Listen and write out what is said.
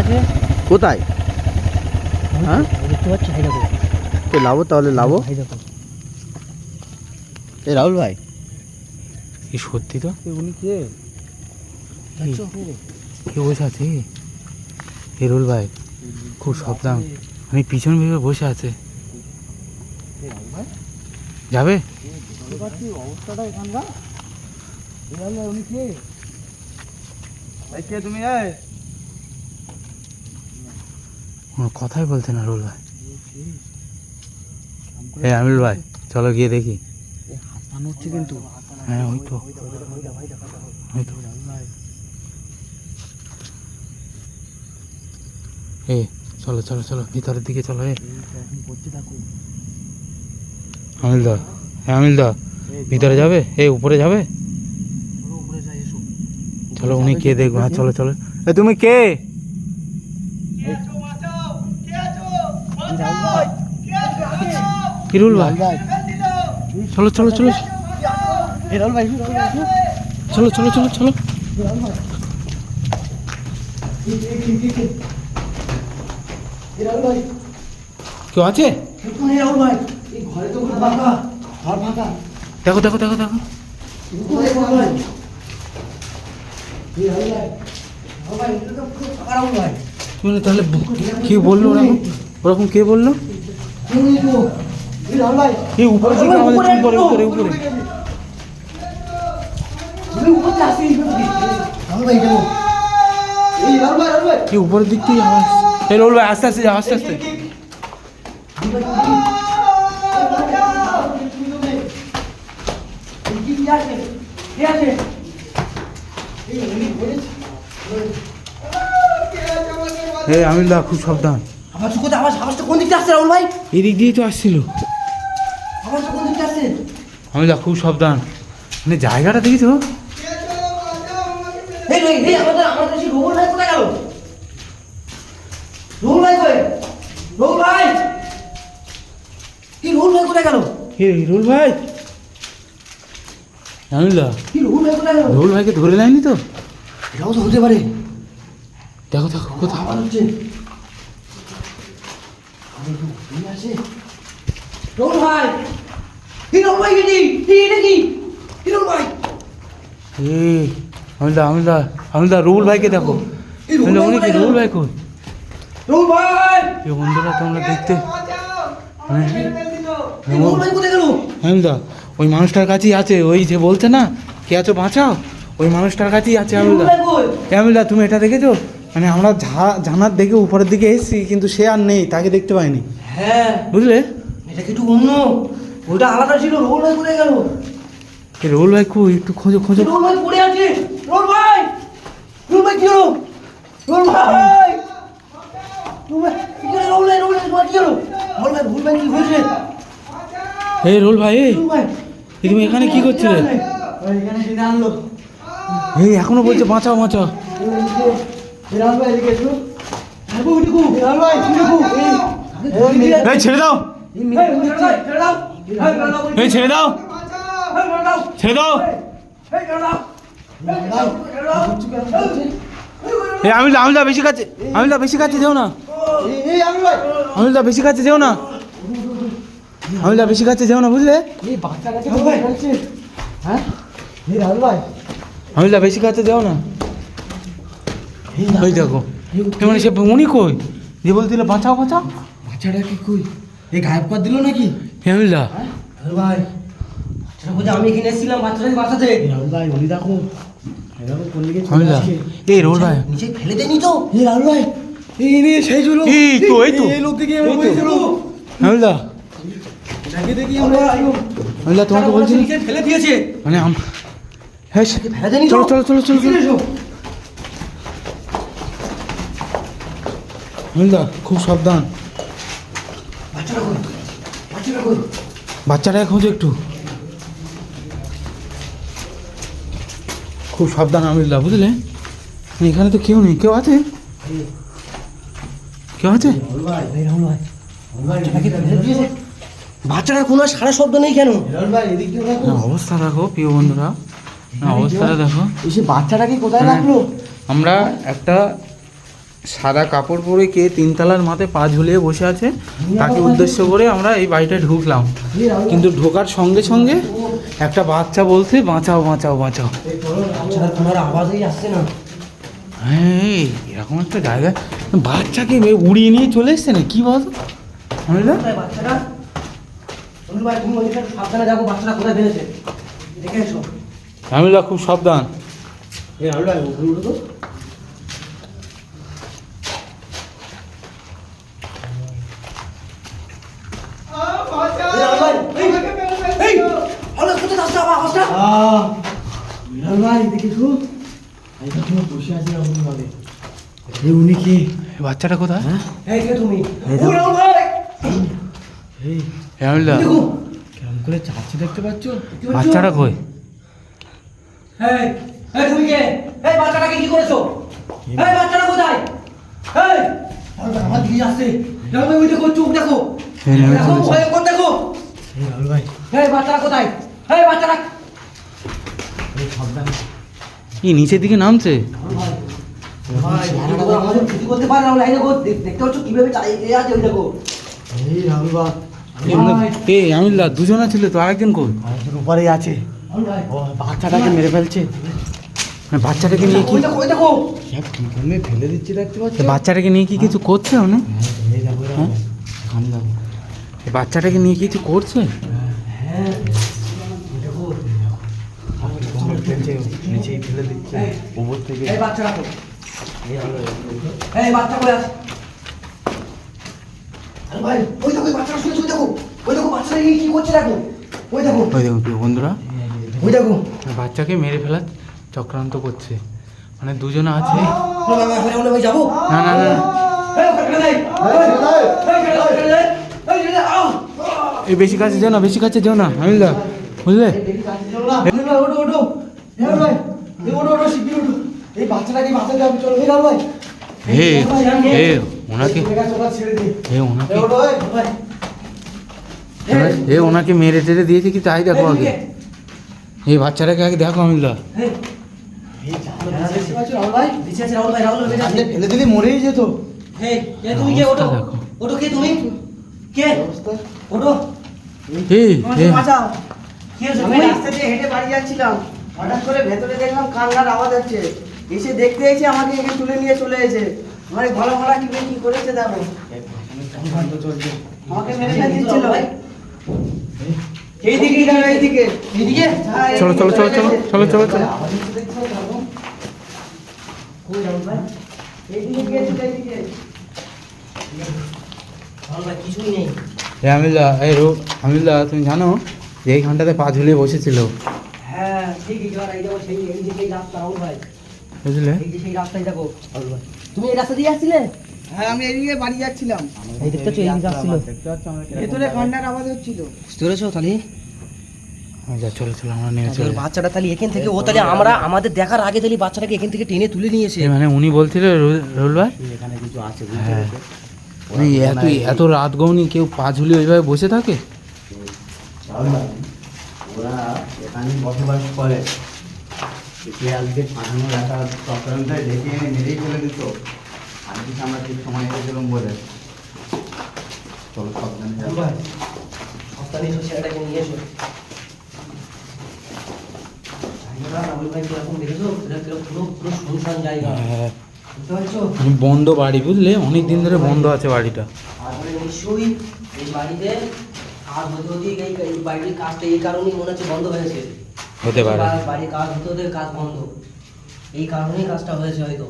আছে কোথায়? হ্যাঁ দেখতে পাচ্ছি, হাই দেখো কে লাবো তাহলে লাবো। হাই দেখো। এই রাহুল ভাই, এই সত্যি তো উনি কে? কে বসে আছে? হিরুল ভাই খুব সাবধান, আমি পিছন ভেবে বসে আছে। যাবে? অবস্থাটা এখানকার উনি কে? কে তুমি? কোনো কথাই বলছে না রুল ভাই। হ্যাঁ আমিল ভাই চলো গিয়ে দেখি। হাত হচ্ছে কিন্তু। হ্যাঁ ওই তো এ চলো চলো চলো ভিতরের দিকে চলো। আমিল দা, হ্যাঁ আমিল দা ভিতরে যাবে? উপরে যাবে? চলো উনি কে দেখবো। হ্যাঁ চলো চলো। তুমি কে? হিরুল ভাই চলো চলো চলো চলো চলো চলো চলো। কেউ আছে? দেখো দেখো দেখো দেখো। মানে তাহলে কে বললো ওরকম? ওরকম কে বললো? এই উপরে দিকে আমাদের চুল পরে উপরে উপরে। এই উপরের দিক থেকে আওয়াজ। এই রোল ভাই আস্তে আস্তে যাও, আস্তে আস্তে। এই আমিল দা খুব সাবধান। কোন দিকটা আসছে রাহুল ভাই? এই দিক দিয়েই তো আসছিল। কোন দিকটা আসছে? আমিল দা খুব সাবধান, মানে জায়গাটা দেখেছো? আমাদের সেই রোহুল ভাই কোথায় গেল? রোহুল ভাই কই? রোহুল ভাই, কি রোহুল ভাই কোথায় গেল? রোল ভাই, আমিল দা কি রোহুল ভাই কোথায় গেল? রোল ভাইকে ধরে নেয়নি তো? এটাও তো হতে পারে। দেখো দেখো কোথাও। হচ্ছে রোহুল ভাই, কি রোহুল ভাই কি এটা কি? কি রোহুল ভাই? এই আমিল দা আমিল দা আমিল দা রোল ভাইকে দেখো। উনি কি রোল ভাই কই? রোহুল ভাই, এই বন্ধুরা তোমরা দেখতে এই রোহুল ভাই কোথায় গেল? আমিল দা ওই মানুষটার কাছেই আছে, ওই যে বলছে না কে আছো বাঁচাও, ওই মানুষটার কাছেই আছে। আমিল দা, আমিল দা তুমি এটা দেখেছো? মানে আমরা জানার দেখে উপরের দিকে এসেছি কিন্তু সে আর নেই, তাকে দেখতে পাইনি। হ্যাঁ বুঝলে? এটা কি একটু অন্য, ওটা আলাদা ছিল। রোহুল ভাই কোথায় গেল? এই রোল ভাই কই একটু খোঁজো খোঁজো। রোহুল ভাই পড়ে আছে। রোহুল ভাই, রোহুল ভাই কি হলো? রোহুল ভাই, রোহুল ভাই কি হলো? রোহুল ভাই, রোহুল ভাই কি হলো? রোহুল ভাই, রোহুল ভাই কি হয়েছে? এই রোল ভাই, এই রোহুল ভাই, তুমি এখানে কি করছিলে? এখানে কিনে আনলো। এই এখনো বলছে বাঁচাও বাঁচাও। রোহুল ভাই এদিকে এসো। রোহুল ভাই, এই ছেড়ে দাও, ছেড়ে দাও। এই ছেড়ে দাও, ছেড়ে দাও। এই আমিল দা বেশি কাছে, আমিল দা বেশি কাছে যেও না, আমিল দা বেশি কাছে যেও না, আমিল দা বেশি কাছে যেও না, বুঝলে? হ্যাঁ রাহুল ভাই, আমিল দা বেশি কাছে যেও না। ওই দেখো, মানে সে উনি কই যে বলছিল বাঁচাও বাঁচাও? বাচ্চাটা কি কই? এই গায়েব করে দিল নাকি? আমিল দা রাহুল ভাই, বাচ্চাটা বলছে আমি এখানে এসেছিলাম বাচ্চাটাকে বাঁচাতে। রাহুল ভাই উনি দেখো, আমিল দা এই রোল ভাই নিচে ফেলে দেয়নি তো? রাহুল ভাই, এই সেই ছিল, এই তো এই তো এই লোক থেকে আমরা বলেছিল। আমিল দা, দেখে দেখি আমরা আমিল দা তোমাকে বলছি নিচে ফেলে দিয়েছে। মানে হ্যাঁ ফেলে দেয়নি। চলো চলো চলো চলো চলো। আমিল দা খুব সাবধান, বাচ্চাটা কই? বাচ্চাটা কই? বাচ্চাটাকে খোঁজো একটু, খুব সাবধান আমিল দা, বুঝলে? এখানে তো কেউ নেই, কেউ আছে? কেউ আছে? রাহুল ভাই, রাহুল ভাই, বাচ্চাটাকে ফেলে দিয়েছে। বাচ্চাটার কোনো সারা শব্দ নেই কেন? রাহুল ভাই এদিক দিয়ে দেখো। অবস্থা দেখো প্রিয় বন্ধুরা, অবস্থাটা দেখো। এই সে বাচ্চাটাকে কোথায় রাখলো? আমরা একটা সাদা কাপড় পরে কে তিনতলার মাথায় পা ঝুলিয়ে বসে আছে তাকে উদ্দেশ্য করে আমরা এই বাড়িটা ঢুকলাম, কিন্তু ঢোকার সঙ্গে সঙ্গে একটা বাচ্চা বলছে বাঁচাও বাঁচাও বাঁচাও। বাচ্চাটার কোনো আওয়াজই আসছে না। হ্যাঁ এরকম একটা জায়গায় বাচ্চাকে উড়িয়ে নিয়ে চলে এসছে না, কি বলতো বুঝলে? কোথায় বাচ্চাটা? রুল ভাই তুমি ওইদিকে একটু সাবধানে দেখো বাচ্চাটা কোথায় ফেলেছে, দেখে এসো। আমিলা খুব সাবধান। রাহুল ভাই উপরে উঠো তো। রাহুল ভাই, এই, হঠাৎ কোথায় আসছে আবার আওয়াজটা? রাহুল ভাই দেখেছো? এই তো তুমি বসে আছি রাহুল ভাই। এই উনি কি? বাচ্চাটা কোথায়? এই কে তুমি? ও রাহুল ভাই। এই আমিলা দেখো। কেমন করে চাচ্ছি দেখতে পাচ্ছ? দেখতে পাচ্ছো? বাচ্চাটা কই? এই, এই তুমি কে? এই বাচ্চাটাকে কি করেছো? এই বাচ্চাটা কোথায়? এই, আমার দিকে আসছে। রাহুল ভাই ওই দেখো চোখ দেখো। এই নেমে দেখো চলেছে। ভয়ঙ্কর দেখো। এই রাহুল ভাই, এই বাচ্চাটা কোথায়? এই বাচ্চাটা। এই সাবধানে। কি নিচের দিকে নামছে? ভাই আমাদের ক্ষতি করতে পারে রাহুল, এই দেখো দেখতে পাচ্ছ কিভাবে চালিয়ে আছে ওই দেখো। এই রাহুল ভাই, এই আমিলা দুজনা ছিল তো, আরেকজন কই? আরেকজন উপরেই আছে। রাহুল ভাই ও বাচ্চাটাকে মেরে ফেলছে। মানে বাচ্চাটাকে নিয়ে কি ওই দেখো ওই দেখো। কেমনে ফেলে দিচ্ছে দেখতে পাচ্ছ? বাচ্চাটাকে নিয়ে কি কিছু করছে উনি? এই দেখো হ্যাঁ? সামনে দেখো। এই বাচ্চাটাকে নিয়ে কিছু করছে? হ্যাঁ ওই দেখো। ফেলছে, নিচেই ফেলে দিচ্ছে উপর থেকে। এই বাচ্চাটা কই? এই রাহুল ভাই, এই বাচ্চা কই আছে? আরে ভাই ওই দেখো ওই বাচ্চাটা শুয়ে শুয়ে দেখো। ওই দেখো বাচ্চাটা কি করছে দেখো। ওই দেখো ওই দেখো বন্ধুরা, ওই দেখো। বাচ্চাকে মেরে ফেলার চক্রান্ত করছে, মানে দুজনে আছে। ওই যাবো। না না না, এই ওখানে ফেলে দেয়। এই ফেলে দেয়। এই ফেলে দেয়। আউ! এই বেশি কাছে যেও না, বেশি কাছে যেও না আমিলা, বুঝলে? ওঠো ওঠো। রাহুল ভাই এই ওঠো ওঠো শিগগির ওঠো। এই বাচ্চাটাকে বাঁচাতে হবে, চলো এই রাহুল ভাই। হে হে ওনাকে, ছেড়ে দিই। হে ওনাকে, এই ওঠো এই ভাই। হে ওনাকে মেরে টেরে দিয়েছে কি তাই দেখো আগে। এই বাচ্চাটাকে আগে দেখো আমিলা। এই দেখতে পাচ্ছ রাহুল ভাই? বেঁচে আছে রাহুল ভাই, রাহুল ভাই বেঁচে আছে। ফেলে দিলে মরেই যেত। এই কে তুমি কে? ওঠো অবস্থা দেখো। ওঠো কে তুমি? কে? ওঠো। এই এই বাঁচাও। কি হয়েছে আমি তুমি? রাস্তা দিয়ে হেঁটে বাড়ি যাচ্ছিলাম, হঠাৎ করে ভেতরে দেখলাম কান্নার আওয়াজ হচ্ছে। এসে দেখতে এসে আমাকে এখানে তুলে নিয়ে চলে এসে আমার গলা গলা টিপে কি করেছে দেখো। আমাকে মেরে ফেলে দিচ্ছিল ভাই। এইদিকে গেল, এইদিকে এদিকে? হ্যাঁ, চলো চলো চলো চলো চলো চলো চলো। কই রাহুল ভাই? এইদিকে গিয়েছিল, এইদিকে। রাহুল ভাই কিছুই নেই। হে আমিলা, এই আমিলা তুমি জানো যে এইখানটাতে পা ঝুলিয়ে বসেছিল, হ্যাঁ ঠিকই জোয়ার এই দেখো সেই এই যে সেই রাস্তা রাহুল ভাই। বুঝলে? এই যে সেই রাস্তায় দেখো রাহুল ভাই। তুমি এই রাস্তা দিয়ে আসছিলে? হ্যাঁ আমি এইদিকে বাড়ি যাচ্ছিলাম, এই দেখতে পাচ্ছ এই দিকে আসছিল। ভেতরে কান্নার আওয়াজ হচ্ছিল। বুঝতে পেরেছো তাহলে? যা চলো চলো আমরা নেমে চলে যাই। বাচ্চাটা তাহলে এখান থেকে ও তাহলে আমরা আমাদের দেখার আগে তাহলে বাচ্চাটাকে এখান থেকে টেনে তুলে নিয়েছে। এই মানে উনি বলছিল রুল ভাই, এখানে কিছু আছে হ্যাঁ মানে এত এত রাত গৌনি কেউ পা ঝুলিয়ে ওইভাবে বসে থাকে? ওরা এখানে বসবাস করে, আজকে ফাঁসানোর একটা চক্রান্তে ডেকে এনে মেরেই ফেলে দিত। আজকে আমরা ঠিক সময় এসেছিলাম বলে। চলো সাবধানে যাবো। রাহুল ভাই সপ্তাহে এসে ছেলেটাকে নিয়ে এসো। জায়গাটা রাহুল ভাই কিরকম দেখেছো? এটা পুরো পুরো শুনশান জায়গা। হ্যাঁ বুঝতে পারছো? মানে বন্ধ বাড়ি, বুঝলে? অনেক দিন ধরে বন্ধ আছে বাড়িটা। আর নিশ্চয়ই এই বাড়িতে কাজ হতে হতে এই বাড়ির কাজটা এই কারণেই মনে হচ্ছে বন্ধ হয়েছে। হতে পারে। বাড়ির কাজ হতে হতে কাজ বন্ধ, এই কারণেই কাজটা হয়েছে হয়তো।